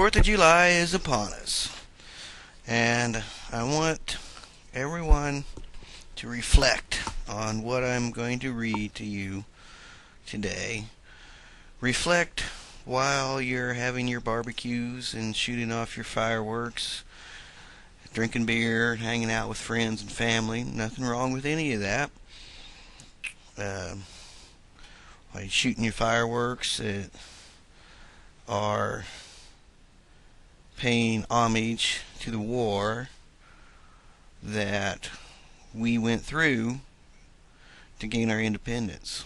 4th of July is upon us, and I want everyone to reflect on what I'm going to read to you today. Reflect while you're having your barbecues and shooting off your fireworks, drinking beer, hanging out with friends and family. Nothing wrong with any of that. While you're shooting your fireworks are paying homage to the war that we went through to gain our independence.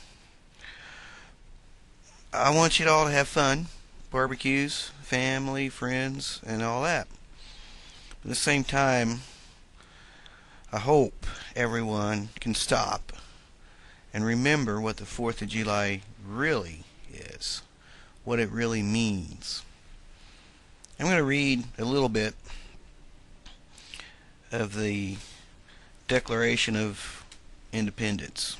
I want you all to have fun, barbecues, family, friends, and all that. At the same time, I hope everyone can stop and remember what the 4th of July really is, what it really means. I'm going to read a little bit of the Declaration of Independence.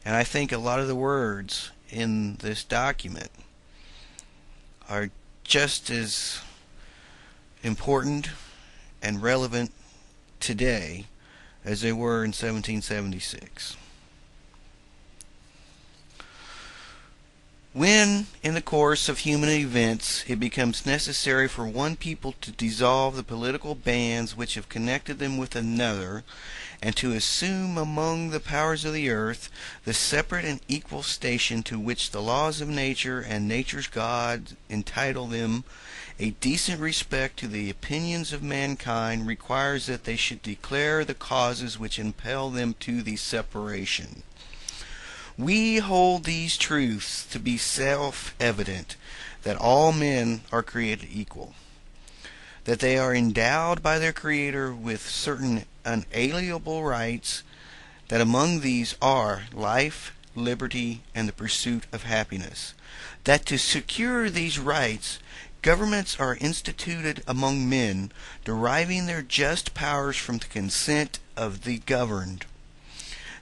And I think a lot of the words in this document are just as important and relevant today as they were in 1776. When, in the course of human events, it becomes necessary for one people to dissolve the political bands which have connected them with another, and to assume among the powers of the earth the separate and equal station to which the laws of nature and nature's God entitle them, a decent respect to the opinions of mankind requires that they should declare the causes which impel them to the separation. We hold these truths to be self-evident, that all men are created equal, that they are endowed by their Creator with certain unalienable rights, that among these are life, liberty, and the pursuit of happiness, that to secure these rights, governments are instituted among men, deriving their just powers from the consent of the governed,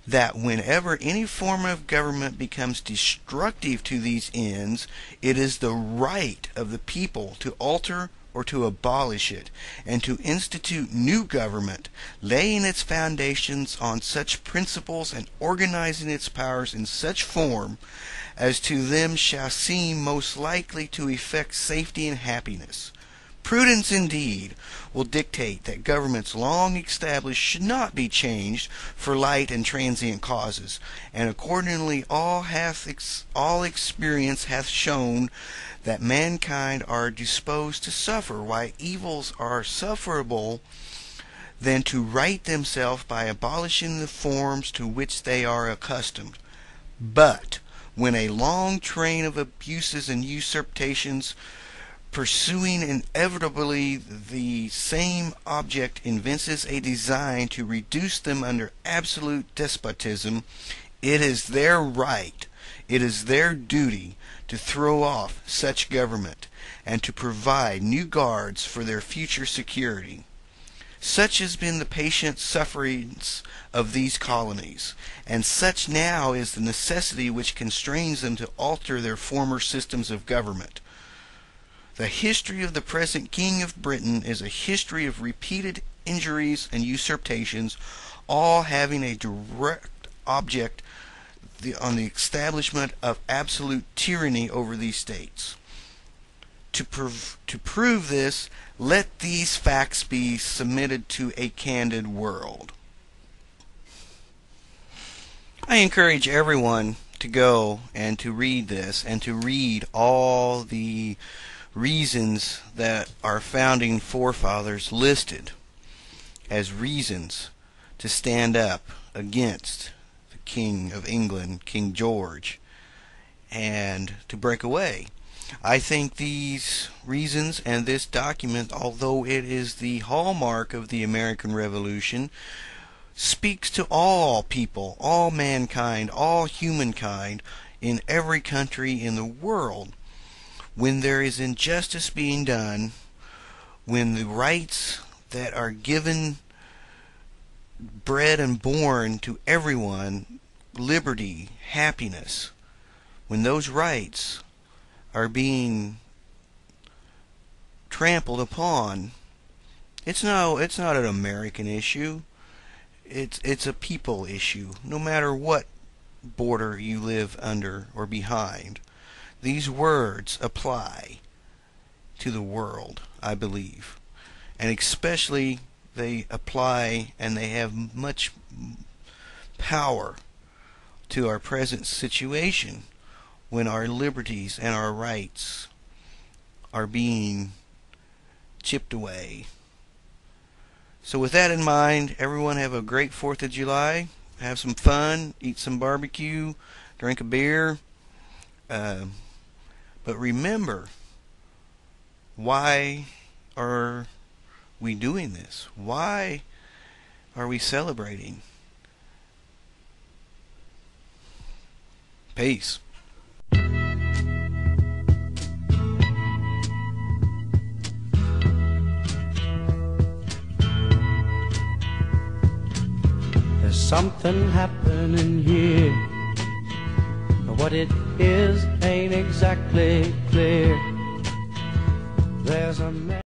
that whenever any form of government becomes destructive to these ends, it is the right of the people to alter or to abolish it, and to institute new government, laying its foundations on such principles and organizing its powers in such form as to them shall seem most likely to effect safety and happiness. Prudence, indeed, will dictate that governments long established should not be changed for light and transient causes, and accordingly all experience hath shown that mankind are disposed to suffer, while evils are sufferable, than to right themselves by abolishing the forms to which they are accustomed. But when a long train of abuses and usurpations, pursuing inevitably the same object, evinces a design to reduce them under absolute despotism, it is their right, it is their duty to throw off such government, and to provide new guards for their future security. Such has been the patient sufferings of these colonies, and such now is the necessity which constrains them to alter their former systems of government. The history of the present King of Britain is a history of repeated injuries and usurpations, all having a direct object on the establishment of absolute tyranny over these states. To prove this, let these facts be submitted to a candid world. I encourage everyone to go and to read this, and to read all the reasons that our founding forefathers listed as reasons to stand up against the King of England, King George, and to break away. I think these reasons and this document, although it is the hallmark of the American Revolution, speaks to all people, all mankind, all humankind in every country in the world. When there is injustice being done, when the rights that are given, bred and born to everyone, liberty, happiness, when those rights are being trampled upon. It's not an American issue. It's a people issue. No matter what border you live under or behind, these words apply to the world, I believe. And especially they apply and they have much power to our present situation when our liberties and our rights are being chipped away. So with that in mind, everyone have a great 4th of July. Have some fun, eat some barbecue, drink a beer. But remember, why are we doing this? Why are we celebrating? Peace. There's something happening here, but what it is ain't exactly clear. There's a man